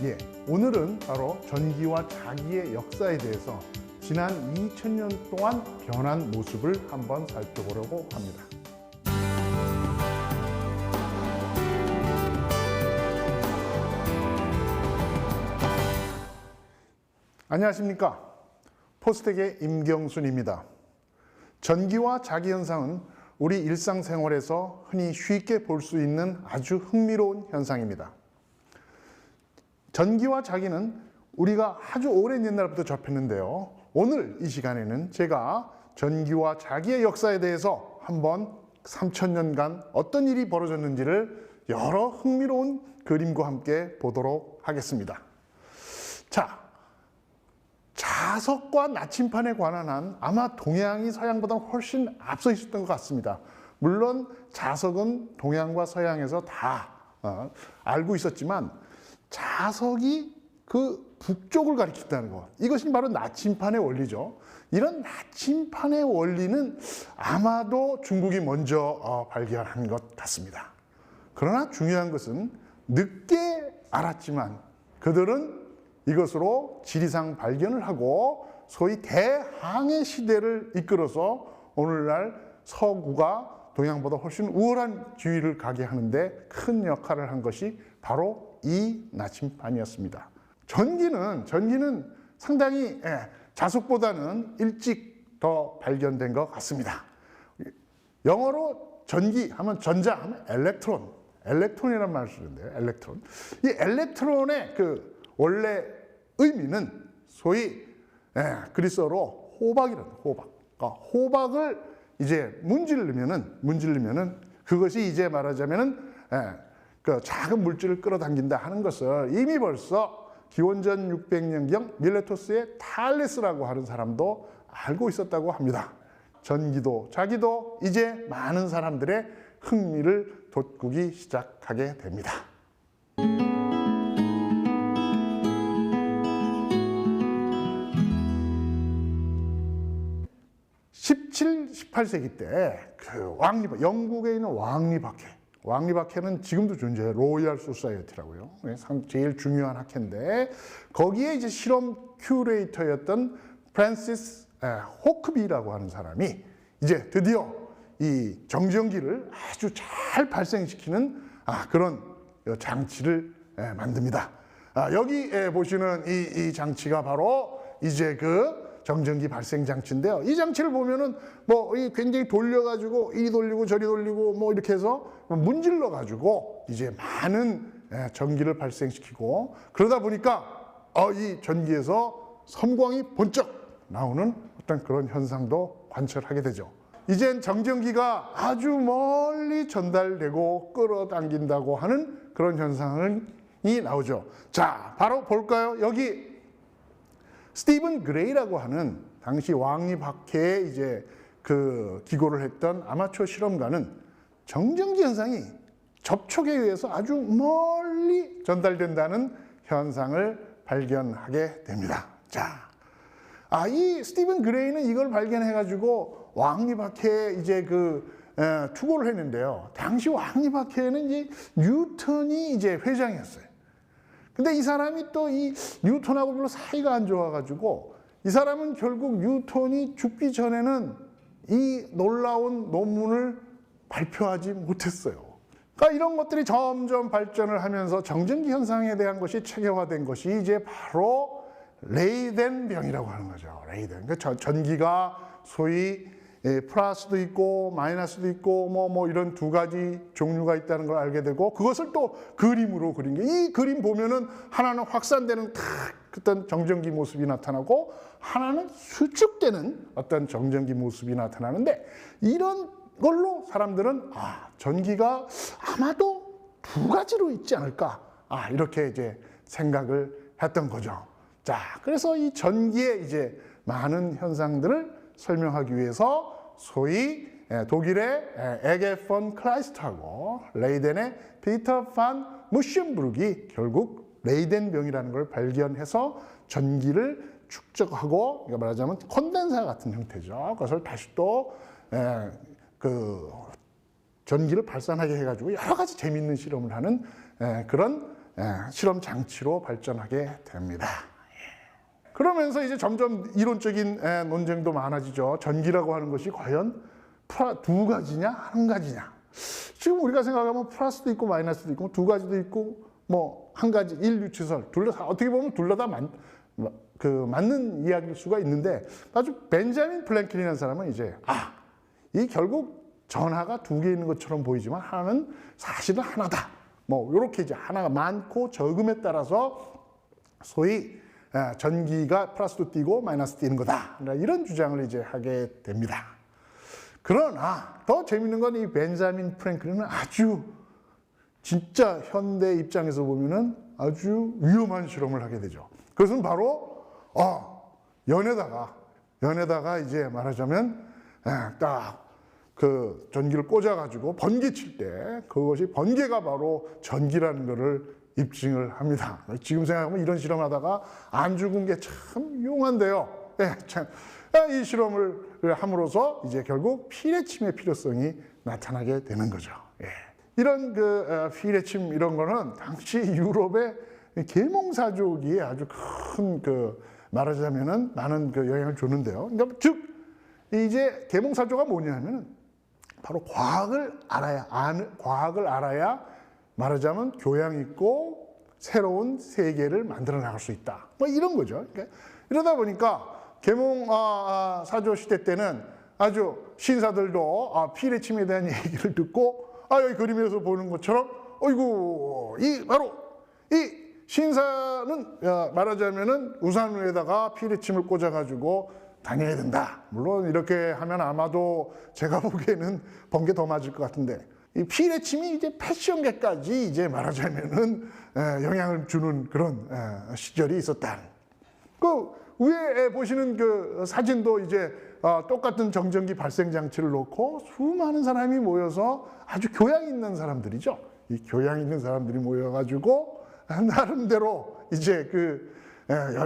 예, 오늘은 바로 전기와 자기의 역사에 대해서 지난 2000년 동안 변한 모습을 한번 살펴보려고 합니다. 안녕하십니까? 포스텍의 임경순입니다. 전기와 자기 현상은 우리 일상생활에서 흔히 쉽게 볼 수 있는 아주 흥미로운 현상입니다. 전기와 자기는 우리가 아주 오랜 옛날부터 접했는데요. 오늘 이 시간에는 제가 전기와 자기의 역사에 대해서 한번 3000년간 어떤 일이 벌어졌는지를 여러 흥미로운 그림과 함께 보도록 하겠습니다. 자, 자석과 나침판에 관한 한 아마 동양이 서양보다 훨씬 앞서 있었던 것 같습니다. 물론 자석은 동양과 서양에서 다 알고 있었지만 자석이 그 북쪽을 가리킨다는 것, 이것이 바로 나침판의 원리죠. 이런 나침판의 원리는 아마도 중국이 먼저 발견한 것 같습니다. 그러나 중요한 것은 늦게 알았지만 그들은 이것으로 지리상 발견을 하고 소위 대항해 시대를 이끌어서 오늘날 서구가 동양보다 훨씬 우월한 지위를 가게 하는데 큰 역할을 한 것이 바로 이 나침판이었습니다. 전기는 상당히 자석보다는 일찍 더 발견된 것 같습니다. 영어로 전기 하면 전자 하면 엘렉트론이라는 말을 쓰는데요. 엘렉트론. 이 엘렉트론의 그 원래 의미는 소위 그리스어로 호박이라는 호박. 그러니까 호박을 이제 문지르면은 그것이 이제 말하자면은 그 작은 물질을 끌어당긴다 하는 것을 이미 벌써 기원전 600년경 밀레토스의 탈레스라고 하는 사람도 알고 있었다고 합니다. 전기도 자기도 이제 많은 사람들의 흥미를 돋구기 시작하게 됩니다. 17, 18세기 때 그 영국에 있는 왕리박회는 지금도 존재해요. 로이얼 소사이어티라고요. 제일 중요한 학회인데 거기에 이제 실험 큐레이터였던 프랜시스 호크비라고 하는 사람이 이제 드디어 이 정전기를 아주 잘 발생시키는 그런 장치를 만듭니다. 여기 보시는 이 장치가 바로 이제 그 정전기 발생 장치인데요. 이 장치를 보면은 굉장히 돌려가지고 이리 돌리고 저리 돌리고 이렇게 해서 문질러가지고 이제 많은 전기를 발생시키고 그러다 보니까 이 전기에서 섬광이 번쩍 나오는 어떤 그런 현상도 관찰하게 되죠. 이젠 정전기가 아주 멀리 전달되고 끌어당긴다고 하는 그런 현상이 나오죠. 자, 바로 볼까요? 여기 스티븐 그레이라고 하는 당시 왕리박회에 이제 그 기고를 했던 아마추어 실험가는 정전기 현상이 접촉에 의해서 아주 멀리 전달된다는 현상을 발견하게 됩니다. 자, 이 스티븐 그레이는 이걸 발견해가지고 왕리박회에 이제 투고를 했는데요. 당시 왕리박회에는 이제 뉴턴이 이제 회장이었어요. 근데 이 사람이 또 이 뉴턴하고 별로 사이가 안 좋아가지고 이 사람은 결국 뉴턴이 죽기 전에는 이 놀라운 논문을 발표하지 못했어요. 그러니까 이런 것들이 점점 발전을 하면서 정전기 현상에 대한 것이 체계화된 것이 이제 바로 레이덴병이라고 하는 거죠. 레이덴. 그러니까 전기가 소위 플러스도 있고 마이너스도 있고 이런 두 가지 종류가 있다는 걸 알게 되고 그것을 또 그림으로 그린 게 이 그림 보면은 하나는 확산되는 어떤 정전기 모습이 나타나고 하나는 수축되는 어떤 정전기 모습이 나타나는데 이런 걸로 사람들은 전기가 아마도 두 가지로 있지 않을까 이렇게 이제 생각을 했던 거죠. 자, 그래서 이 전기의 이제 많은 현상들을 설명하기 위해서 소위 독일의 에게 폰 클라이스트하고 레이덴의 피터 판 무셴부르기 결국 레이덴병이라는 걸 발견해서 전기를 축적하고 이거 말하자면 콘덴사 같은 형태죠. 그것을 다시 또 전기를 발산하게 해가지고 여러 가지 재미있는 실험을 하는 그런 실험 장치로 발전하게 됩니다. 그러면서 이제 점점 이론적인 논쟁도 많아지죠. 전기라고 하는 것이 과연 두 가지냐, 한 가지냐. 지금 우리가 생각하면 플러스도 있고 마이너스도 있고 두 가지도 있고 뭐 한 가지 일유치설 둘 다 어떻게 보면 둘 다 맞는 이야기일 수가 있는데 아주 벤자민 플랭클이라는 사람은 이제 이 결국 전하가 두 개 있는 것처럼 보이지만 하나는 사실은 하나다. 뭐 이렇게 이제 하나가 많고 적음에 따라서 소위 전기가 플러스도 띄고 마이너스 띄는 거다. 이런 주장을 이제 하게 됩니다. 그러나 더 재밌는 건 이 벤자민 프랭클린은 아주 진짜 현대 입장에서 보면은 아주 위험한 실험을 하게 되죠. 그것은 바로 연에다가 이제 말하자면 딱 그 전기를 꽂아가지고 번개 칠 때 그것이 번개가 바로 전기라는 것을 입증을 합니다. 지금 생각하면 이런 실험하다가 안 죽은 게 참 용한데요. 이 실험을 함으로써 이제 결국 피뢰침의 필요성이 나타나게 되는 거죠. 이런 피뢰침 이런 거는 당시 유럽의 계몽사족이 아주 큰 말하자면은 많은 영향을 주는데요. 그러니까 즉 이제 계몽사조가 뭐냐면은 바로 과학을 알아야 말하자면 교양 있고 새로운 세계를 만들어 나갈 수 있다. 뭐 이런 거죠. 그러니까 이러다 보니까 계몽사조 시대 때는 아주 신사들도 피뢰침에 대한 얘기를 듣고 여기 그림에서 보는 것처럼 어이구 바로 이 신사는 말하자면은 우산 위에다가 피뢰침을 꽂아가지고 다녀야 된다. 물론 이렇게 하면 아마도 제가 보기에는 번개 더 맞을 것 같은데 이 피뢰침이 이제 패션계까지 이제 말하자면은 영향을 주는 그런 시절이 있었다. 그 위에 보시는 그 사진도 이제 똑같은 정전기 발생 장치를 놓고 수많은 사람이 모여서 아주 교양 있는 사람들이죠. 이 교양 있는 사람들이 모여가지고 나름대로 이제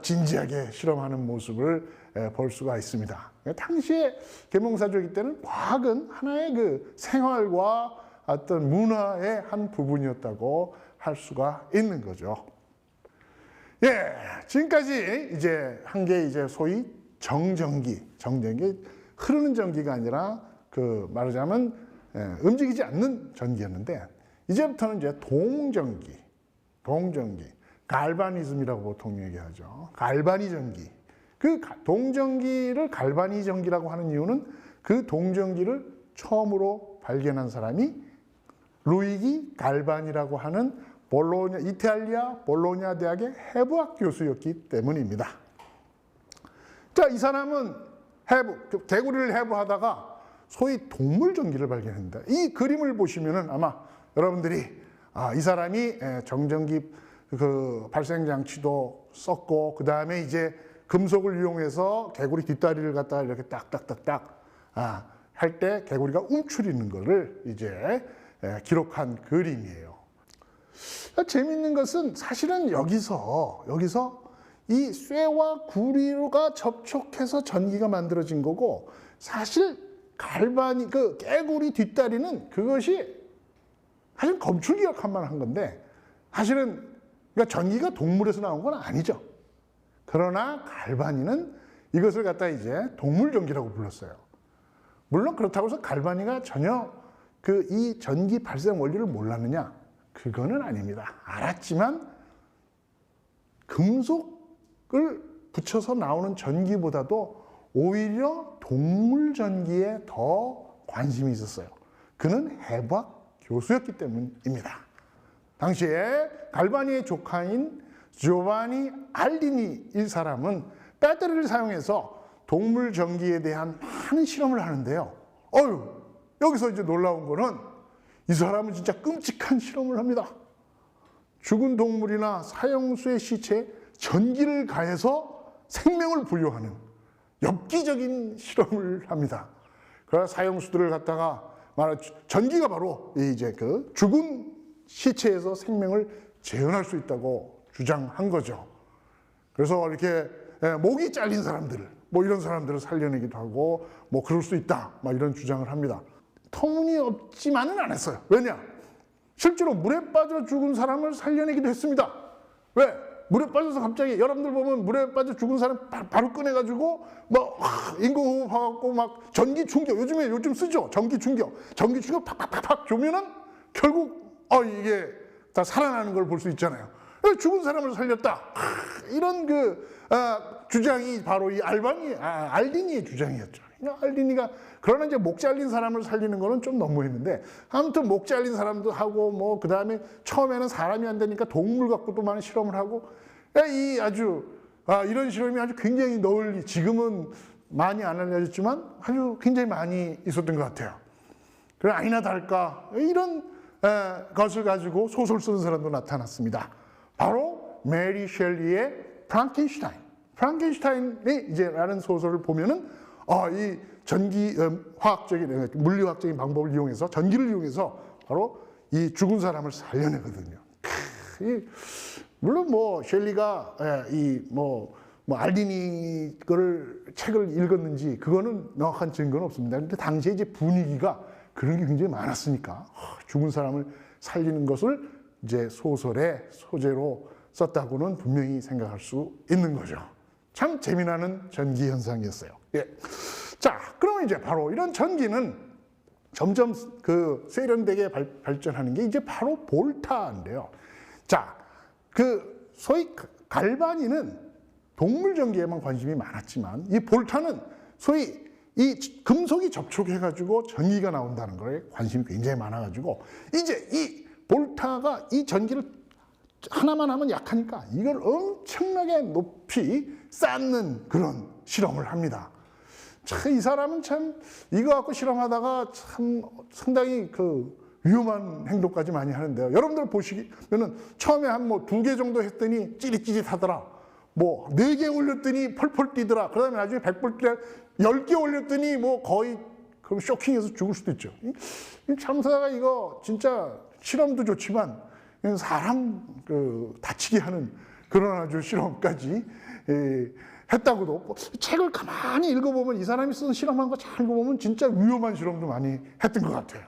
진지하게 실험하는 모습을 볼 수가 있습니다. 당시에 계몽사조기 때는 과학은 하나의 생활과 어떤 문화의 한 부분이었다고 할 수가 있는 거죠. 지금까지 이제 한 게 이제 소위 정전기 흐르는 전기가 아니라 말하자면 움직이지 않는 전기였는데 이제부터는 이제 동전기, 갈바니즘이라고 보통 얘기하죠. 갈바니 전기. 그 동전기를 갈바니 전기라고 하는 이유는 그 동전기를 처음으로 발견한 사람이 루이기 갈바니라고 하는 이탈리아 볼로냐 대학의 해부학 교수였기 때문입니다. 자, 이 사람은 개구리를 해부하다가 소위 동물 전기를 발견합니다. 이 그림을 보시면은 아마 여러분들이 이 사람이 정전기 발생 장치도 썼고 그 다음에 이제 금속을 이용해서 개구리 뒷다리를 갖다가 이렇게 딱딱딱딱 할 때 개구리가 움츠리는 것을 이제 기록한 그림이에요. 재밌는 것은 사실은 여기서 이 쇠와 구리가 접촉해서 전기가 만들어진 거고 사실 갈바니 개구리 뒷다리는 그것이 사실 검출기 역할만 한 건데 사실은 그러니까 전기가 동물에서 나온 건 아니죠. 그러나 갈바니는 이것을 갖다 이제 동물 전기라고 불렀어요. 물론 그렇다고 해서 갈바니가 전혀 이 전기 발생 원리를 몰랐느냐? 그거는 아닙니다. 알았지만 금속을 붙여서 나오는 전기보다도 오히려 동물 전기에 더 관심이 있었어요. 그는 해부학 교수였기 때문입니다. 당시에 갈바니의 조카인 조바니 알리니 이 사람은 배터리를 사용해서 동물 전기에 대한 많은 실험을 하는데요. 여기서 이제 놀라운 거는 이 사람은 진짜 끔찍한 실험을 합니다. 죽은 동물이나 사형수의 시체에 전기를 가해서 생명을 부여하는 엽기적인 실험을 합니다. 그래서 사형수들을 갖다가 전기가 바로 이제 죽은 시체에서 생명을 재현할 수 있다고 주장한 거죠. 그래서 이렇게 목이 잘린 사람들을 이런 사람들을 살려내기도 하고 그럴 수 있다 이런 주장을 합니다. 터무니없지만은 안 했어요. 왜냐? 실제로 물에 빠져 죽은 사람을 살려내기도 했습니다. 왜? 물에 빠져서 갑자기 여러분들 보면 물에 빠져 죽은 사람 바로 꺼내가지고 막 인공호흡하고 막 전기 충격, 요즘 쓰죠. 전기 충격 팍팍팍팍 주면은 결국 이게 다 살아나는 걸 볼 수 있잖아요. 죽은 사람을 살렸다. 이런 주장이 바로 이 알디니의 주장이었죠. 알디니가 그러나 이제 목 잘린 사람을 살리는 거는 좀 너무했는데, 아무튼 목 잘린 사람도 하고 뭐 그 다음에 처음에는 사람이 안 되니까 동물 갖고도 많은 실험을 하고, 이런 실험이 아주 굉장히 널리, 지금은 많이 안 알려졌지만 아주 굉장히 많이 있었던 것 같아요. 그래 아니나 다를까 이런 것을 가지고 소설 쓰는 사람도 나타났습니다. 바로 메리 셸리의 프랑켄슈타인이 이제라는 소설을 보면은 이 물리학적인 방법을 이용해서, 전기를 이용해서 바로 이 죽은 사람을 살려내거든요. 물론 뭐 셸리가 알디니 책을 읽었는지 그거는 명확한 증거는 없습니다. 근데 당시에 이제 분위기가 그런 게 굉장히 많았으니까 죽은 사람을 살리는 것을 이제 소설의 소재로 썼다고는 분명히 생각할 수 있는 거죠. 참 재미나는 전기 현상이었어요. 예. 자, 그러면 이제 바로 이런 전기는 점점 세련되게 발전하는 게 이제 바로 볼타인데요. 자, 소위 갈바니는 동물 전기에만 관심이 많았지만, 이 볼타는 소위 이 금속이 접촉해가지고 전기가 나온다는 거에 관심이 굉장히 많아가지고, 이제 이 볼타가 이 전기를 하나만 하면 약하니까 이걸 엄청나게 높이 쌓는 그런 실험을 합니다. 이 사람은 참 이거 갖고 실험하다가 참 상당히 위험한 행동까지 많이 하는데요. 여러분들 보시면은 처음에 한 2개 정도 했더니 찌릿찌릿하더라. 4개 올렸더니 펄펄 뛰더라. 그 다음에 나중에 10개 올렸더니 거의 쇼킹해서 죽을 수도 있죠. 참사가 이거 진짜 실험도 좋지만 사람 다치게 하는 그런 아주 실험까지 했다고도, 책을 가만히 읽어보면 이 사람이 쓴 실험한 거 잘 읽어보면 진짜 위험한 실험도 많이 했던 것 같아요.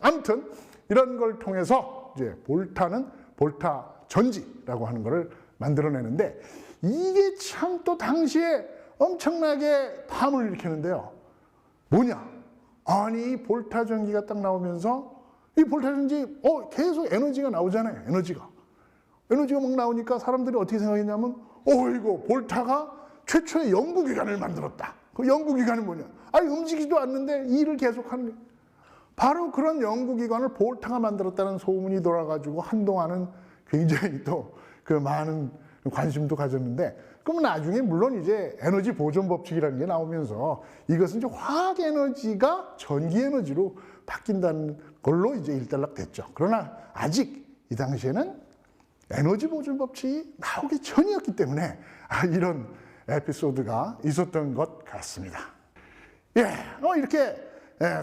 아무튼 이런 걸 통해서 이제 볼타는 볼타 전지라고 하는 거를 만들어내는데, 이게 참 또 당시에 엄청나게 파문을 일으키는데요. 뭐냐? 아니, 이 볼타 전기가 딱 나오면서 이 볼타 전지 계속 에너지가 나오잖아요. 에너지가 막 나오니까 사람들이 어떻게 생각했냐면, 이거 볼타가 최초의 연구기관을 만들었다. 그 연구기관이 뭐냐? 움직이지도 않는데 일을 계속하는 거예요. 바로 그런 연구기관을 볼타가 만들었다는 소문이 돌아가지고 한동안은 굉장히 또 많은 관심도 가졌는데, 그럼 나중에 물론 이제 에너지 보존 법칙이라는 게 나오면서 이것은 이제 화학 에너지가 전기 에너지로 바뀐다는 걸로 이제 일단락됐죠. 그러나 아직 이 당시에는 에너지 보존 법칙이 나오기 전이었기 때문에 이런 에피소드가 있었던 것 같습니다. 이렇게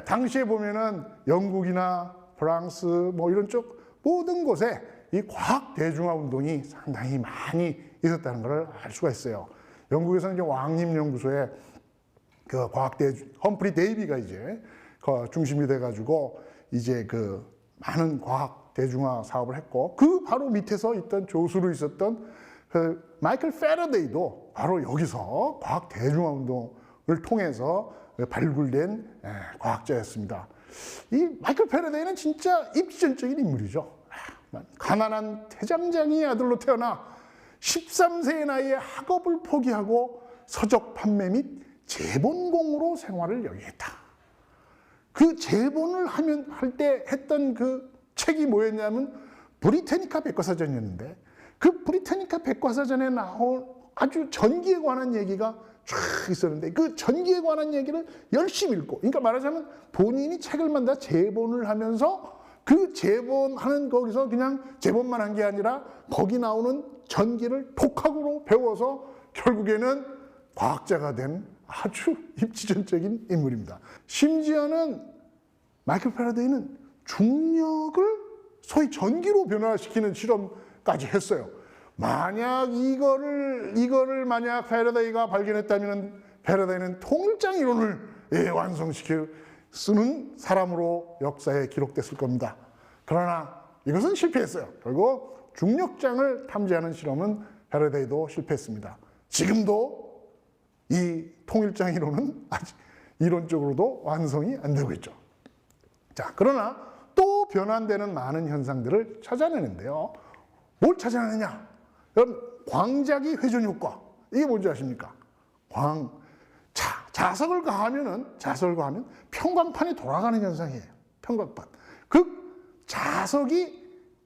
당시에 보면은 영국이나 프랑스 이런 쪽 모든 곳에 이 과학 대중화 운동이 상당히 많이 있었다는 것을 알 수가 있어요. 영국에서는 이제 왕립연구소에 험프리 데이비가 이제 중심이 돼가지고 이제 많은 과학 대중화 사업을 했고, 바로 밑에서 있던 조수로 있었던 마이클 패러데이도 바로 여기서 과학 대중화 운동을 통해서 발굴된 과학자였습니다. 이 마이클 패러데이는 진짜 입지전적인 인물이죠. 가난한 태장장이의 아들로 태어나 13세의 나이에 학업을 포기하고 서적 판매 및 제본공으로 생활을 영위했다. 그 제본을 할 때 했던 책이 뭐였냐면 브리테니카 백과사전이었는데, 그 브리테니카 백과사전에 나온 아주 전기에 관한 얘기가 쫙 있었는데, 그 전기에 관한 얘기를 열심히 읽고, 그러니까 말하자면 본인이 책을 만들어 제본을 하면서 그 제본하는 거기서 그냥 제본만 한 게 아니라 거기 나오는 전기를 독학으로 배워서 결국에는 과학자가 된 아주 입지전적인 인물입니다. 심지어는 마이클 패러데이는 중력을 소위 전기로 변화시키는 실험까지 했어요. 만약 이거를 만약 패러데이가 발견했다면 패러데이는 통일장 이론을 완성시킬 쓰는 사람으로 역사에 기록됐을 겁니다. 그러나 이것은 실패했어요. 결국 중력장을 탐지하는 실험은 패러데이도 실패했습니다. 지금도 이 통일장 이론은 아직 이론적으로도 완성이 안 되고 있죠. 자, 그러나 또 변환되는 많은 현상들을 찾아내는데요. 뭘 찾아내느냐? 여러분, 광자기 회전 효과. 이게 뭔지 아십니까? 자석을 가하면 평광판이 돌아가는 현상이에요. 평광판. 자석이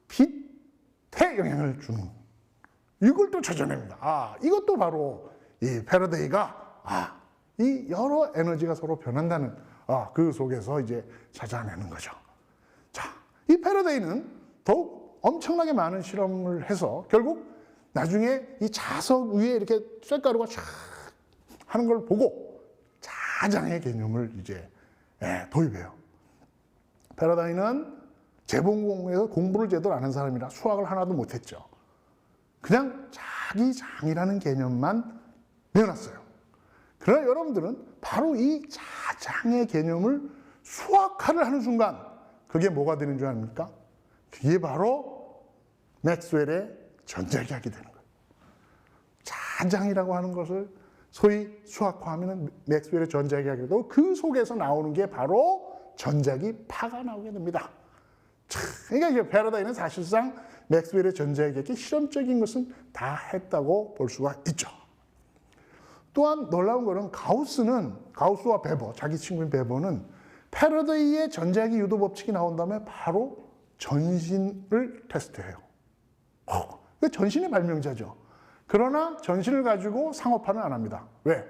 빛에 영향을 주는. 이걸 또 찾아냅니다. 이것도 바로 이 패러데이가 이 여러 에너지가 서로 변한다는 그 속에서 이제 찾아내는 거죠. 자, 이 패러데이는 더욱 엄청나게 많은 실험을 해서 결국 나중에 이 자석 위에 이렇게 쇳가루가 쫙 하는 걸 보고 자장의 개념을 이제 도입해요. 패러데이는 재봉공에서 공부를 제대로 안 한 사람이라 수학을 하나도 못했죠. 그냥 자기 장이라는 개념만 내놨어요. 그러나 여러분들은 바로 이 자장의 개념을 수학화를 하는 순간 그게 뭐가 되는 줄 아닙니까? 그게 바로 맥스웰의 전자기학이 되는 거예요. 자장이라고 하는 것을 소위 수학화하면 맥스웰의 전자기학이고 그 속에서 나오는 게 바로 전자기 파가 나오게 됩니다. 그러니까 이제 패러데이는 사실상 맥스웰의 전자기학의 실험적인 것은 다 했다고 볼 수가 있죠. 또한 놀라운 것은 가우스와 베버, 자기 친구인 베버는 패러데이의 전자기 유도 법칙이 나온 다음에 바로 전신을 테스트해요. 전신의 발명자죠. 그러나 전신을 가지고 상업화는 안 합니다. 왜?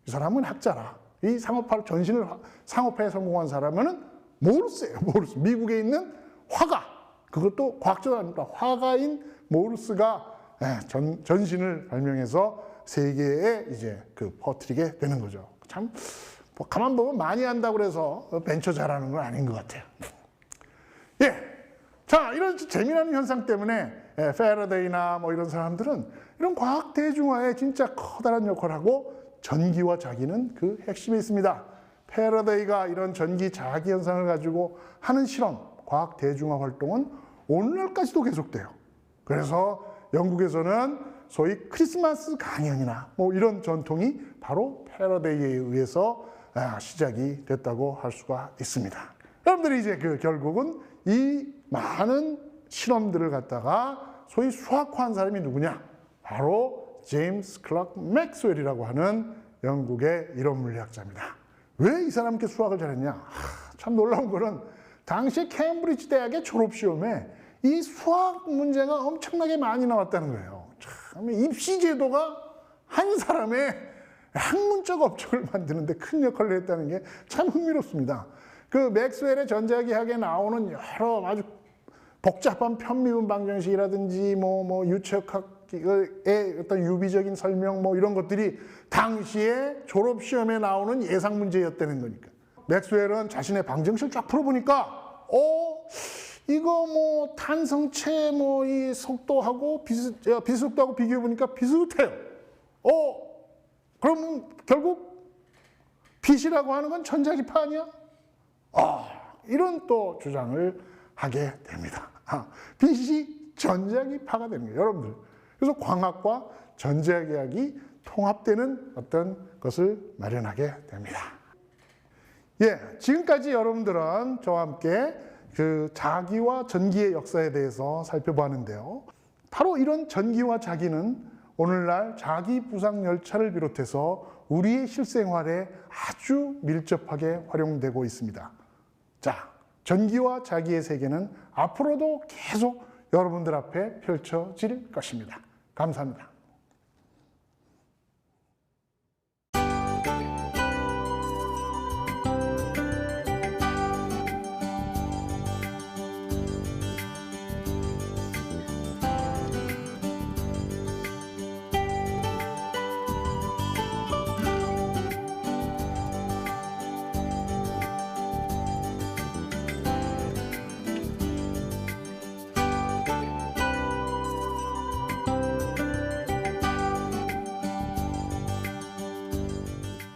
이 사람은 학자라. 이 상업화에 성공한 사람은 모르스예요. 모르스. 미국에 있는 화가. 그것도 과학자가 아닙니다. 화가인 모르스가 전신을 발명해서 세계에 이제 퍼뜨리게 되는 거죠. 참, 가만 보면 많이 한다고 그래서 벤처 잘하는 건 아닌 것 같아요. 자, 이런 재미난 현상 때문에 패러데이나 이런 사람들은 이런 과학 대중화에 진짜 커다란 역할을 하고 전기와 자기는 그 핵심에 있습니다. 패러데이가 이런 전기 자기 현상을 가지고 하는 실험, 과학 대중화 활동은 오늘날까지도 계속돼요. 그래서 영국에서는 소위 크리스마스 강연이나 이런 전통이 바로 패러데이에 의해서 시작이 됐다고 할 수가 있습니다. 여러분들이 이제 결국은 이 많은 실험들을 갖다가 소위 수학화한 사람이 누구냐? 바로 제임스 클럭 맥스웰이라고 하는 영국의 이론 물리학자입니다. 왜 이 사람이 이렇게 수학을 잘했냐? 참 놀라운 거는 당시 케임브리지 대학의 졸업시험에 이 수학 문제가 엄청나게 많이 나왔다는 거예요. 참 입시 제도가 한 사람의 학문적 업적을 만드는데 큰 역할을 했다는 게 참 흥미롭습니다. 그 맥스웰의 전자기학에 나오는 여러 아주 복잡한 편미분 방정식이라든지 유체역학의 어떤 유비적인 설명 이런 것들이 당시에 졸업시험에 나오는 예상 문제였다는 거니까. 맥스웰은 자신의 방정식을 쫙 풀어보니까 이거 탄성체 이 속도하고 비속도하고 비교해 보니까 비슷해요. 그럼 결국 빛이라고 하는 건 전자기파 아니야? 이런 또 주장을 하게 됩니다. 빛이 전자기파가 되는 거예요, 여러분들. 그래서 광학과 전자기학이 통합되는 어떤 것을 마련하게 됩니다. 지금까지 여러분들은 저와 함께 그 자기와 전기의 역사에 대해서 살펴보았는데요. 바로 이런 전기와 자기는 오늘날 자기 부상 열차를 비롯해서 우리의 실생활에 아주 밀접하게 활용되고 있습니다. 자, 전기와 자기의 세계는 앞으로도 계속 여러분들 앞에 펼쳐질 것입니다. 감사합니다.